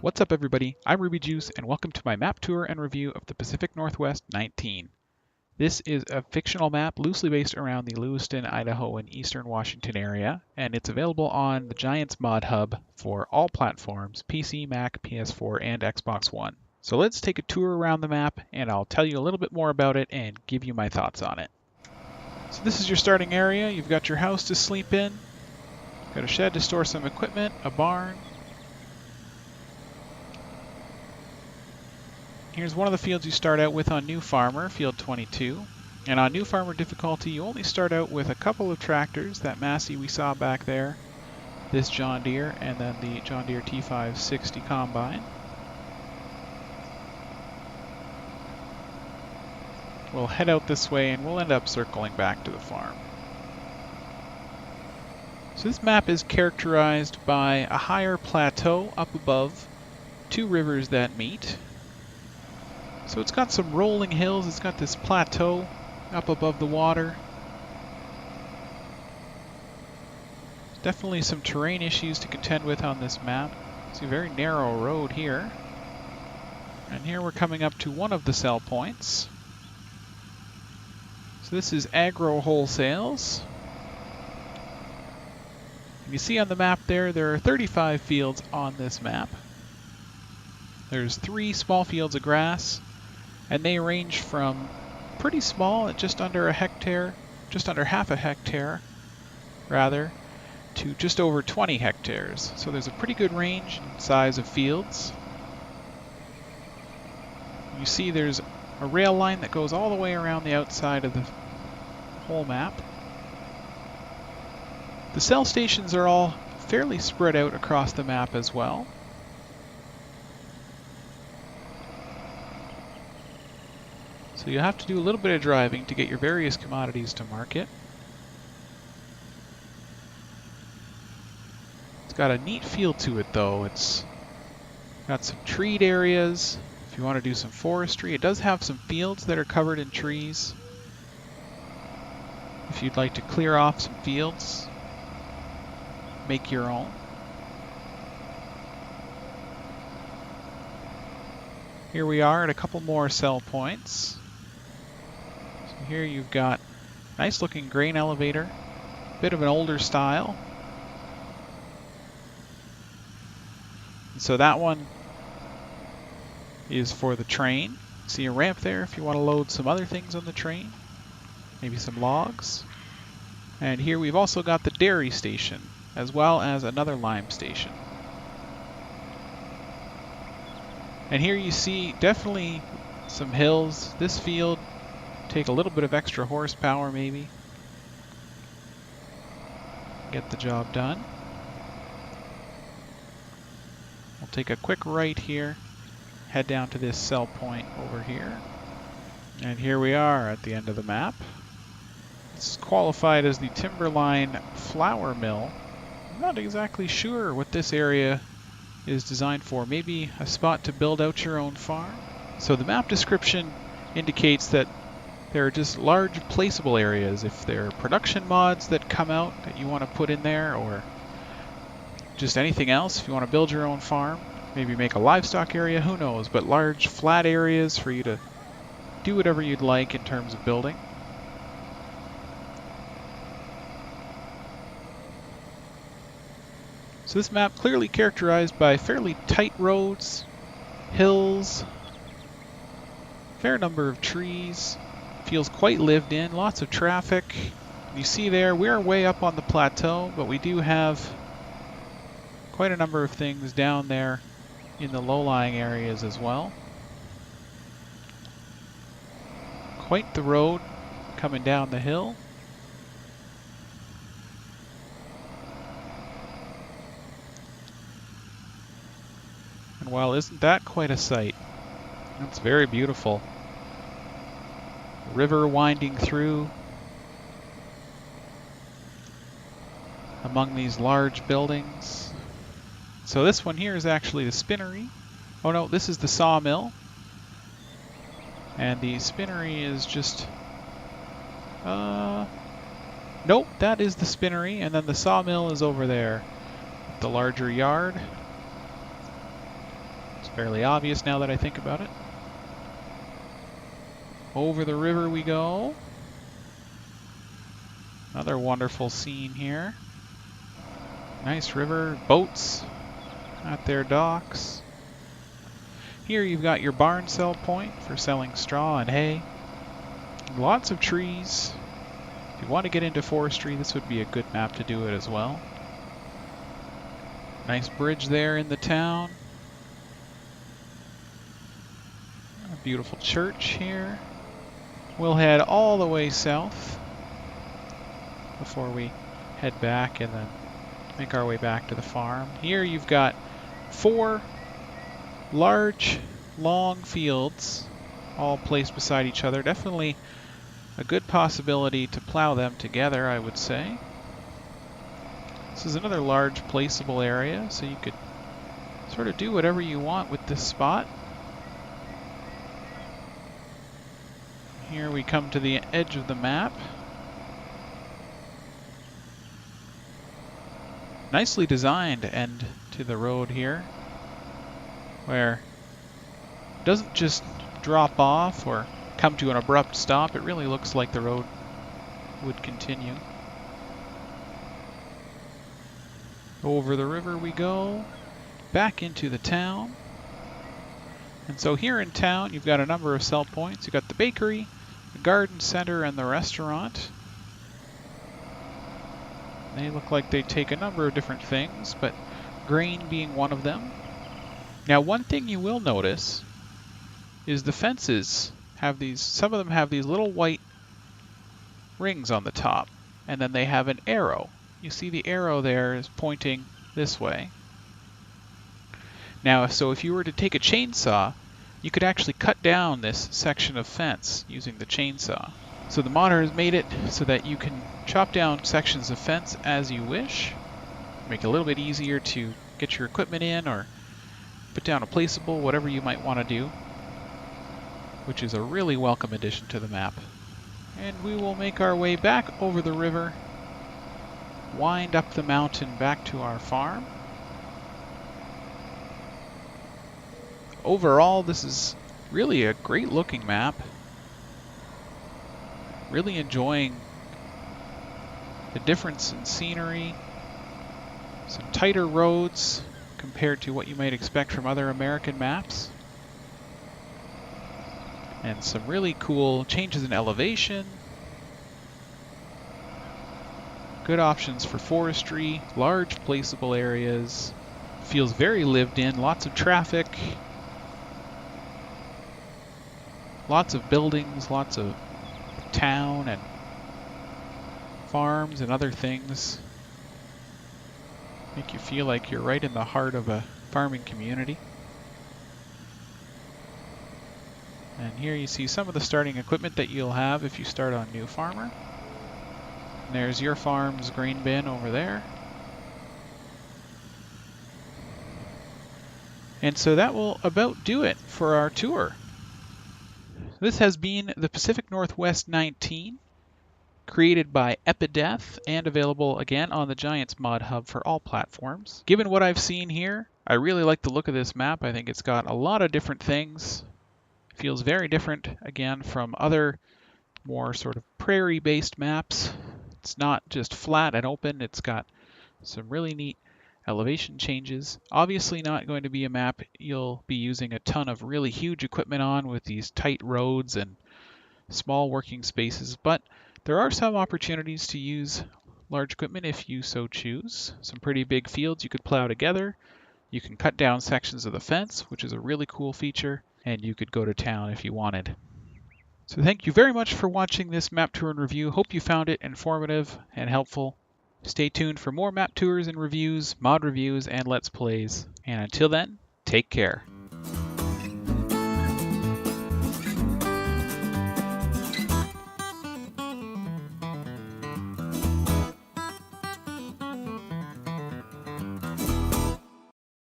What's up everybody, I'm Ruby Juice and welcome to my map tour and review of the Pacific Northwest 19. This is a fictional map loosely based around the Lewiston, Idaho and eastern Washington area, and it's available on the Giants ModHub for all platforms, PC, Mac, PS4 and Xbox One. So let's take a tour around the map and I'll tell you a little bit more about it and give you my thoughts on it. So this is your starting area. You've got your house to sleep in, got a shed to store some equipment, a barn. Here's one of the fields you start out with on New Farmer, Field 22. And on New Farmer difficulty, you only start out with a couple of tractors, that Massey we saw back there, this John Deere, and then the John Deere T560 Combine. We'll head out this way and we'll end up circling back to the farm. So this map is characterized by a higher plateau up above, two rivers that meet. So it's got some rolling hills, it's got this plateau up above the water. Definitely some terrain issues to contend with on this map. It's a very narrow road here. And here we're coming up to one of the sell points. So this is Agro Wholesales. You see on the map there are 35 fields on this map. There's 3 small fields of grass, and they range from pretty small at just under a hectare, just under half a hectare, rather, to just over 20 hectares. So there's a pretty good range in size of fields. You see there's a rail line that goes all the way around the outside of the whole map. The cell stations are all fairly spread out across the map as well. So you have to do a little bit of driving to get your various commodities to market. It's got a neat feel to it though. It's got some treed areas. If you want to do some forestry, it does have some fields that are covered in trees. If you'd like to clear off some fields, make your own. Here we are at a couple more sell points. Here you've got a nice looking grain elevator, bit of an older style. And so that one is for the train. See a ramp there if you want to load some other things on the train, maybe some logs. And here we've also got the dairy station, as well as another lime station. And here you see definitely some hills. This field take a little bit of extra horsepower maybe. Get the job done. We'll take a quick right here, head down to this sell point over here. And here we are at the end of the map. It's qualified as the Timberline Flour Mill. I'm not exactly sure what this area is designed for. Maybe a spot to build out your own farm. So the map description indicates that there are just large placeable areas. If there are production mods that come out that you want to put in there, or just anything else, if you want to build your own farm, maybe make a livestock area, who knows, but large flat areas for you to do whatever you'd like in terms of building. So this map clearly characterized by fairly tight roads, hills, fair number of trees, feels quite lived in, lots of traffic. You see there, we're way up on the plateau, but we do have quite a number of things down there in the low-lying areas as well. Quite the road coming down the hill. And well, isn't that quite a sight? That's very beautiful. River winding through among these large buildings. So this one here is actually the spinnery. Oh no, this is the sawmill. And the spinnery is just... nope, that is the spinnery, and then the sawmill is over there. The larger yard. Fairly obvious now that I think about it. Over the river we go. Another wonderful scene here. Nice river, boats at their docks. Here you've got your barn sell point for selling straw and hay. Lots of trees. If you want to get into forestry, this would be a good map to do it as well. Nice bridge there in the town. A beautiful church here. We'll head all the way south before we head back and then make our way back to the farm. Here you've got 4 large, long fields all placed beside each other. Definitely a good possibility to plow them together, I would say. This is another large placeable area, so you could sort of do whatever you want with this spot. Here we come to the edge of the map. Nicely designed end to the road here, where it doesn't just drop off or come to an abrupt stop. It really looks like the road would continue. Over the river we go, back into the town. And so here in town you've got a number of sell points. You've got the bakery, the garden center, and the restaurant. They look like they take a number of different things, but grain being one of them. Now one thing you will notice is the fences have these, some of them have these little white rings on the top, and then they have an arrow. You see the arrow there is pointing this way. Now, so if you were to take a chainsaw, you could actually cut down this section of fence using the chainsaw. So the modder has made it so that you can chop down sections of fence as you wish. Make it a little bit easier to get your equipment in or put down a placeable, whatever you might want to do, which is a really welcome addition to the map. And we will make our way back over the river, wind up the mountain back to our farm. Overall, this is really a great looking map. Really enjoying the difference in scenery, some tighter roads compared to what you might expect from other American maps, and some really cool changes in elevation. Good options for forestry, large placeable areas. Feels very lived in, lots of traffic, lots of buildings, lots of town and farms and other things. Make you feel like you're right in the heart of a farming community. And here you see some of the starting equipment that you'll have if you start on New Farmer. And there's your farm's grain bin over there. And so that will about do it for our tour. This has been the Pacific Northwest 19, created by Epideth and available again on the Giants ModHub for all platforms. Given what I've seen here, I really like the look of this map. I think it's got a lot of different things. Feels very different, again, from other more sort of prairie-based maps. It's not just flat and open, it's got some really neat elevation changes. Obviously not going to be a map you'll be using a ton of really huge equipment on with these tight roads and small working spaces, but there are some opportunities to use large equipment if you so choose. Some pretty big fields you could plow together. You can cut down sections of the fence, which is a really cool feature, and you could go to town if you wanted. So thank you very much for watching this map tour and review. Hope you found it informative and helpful. Stay tuned for more map tours and reviews, mod reviews, and let's plays. And until then, take care.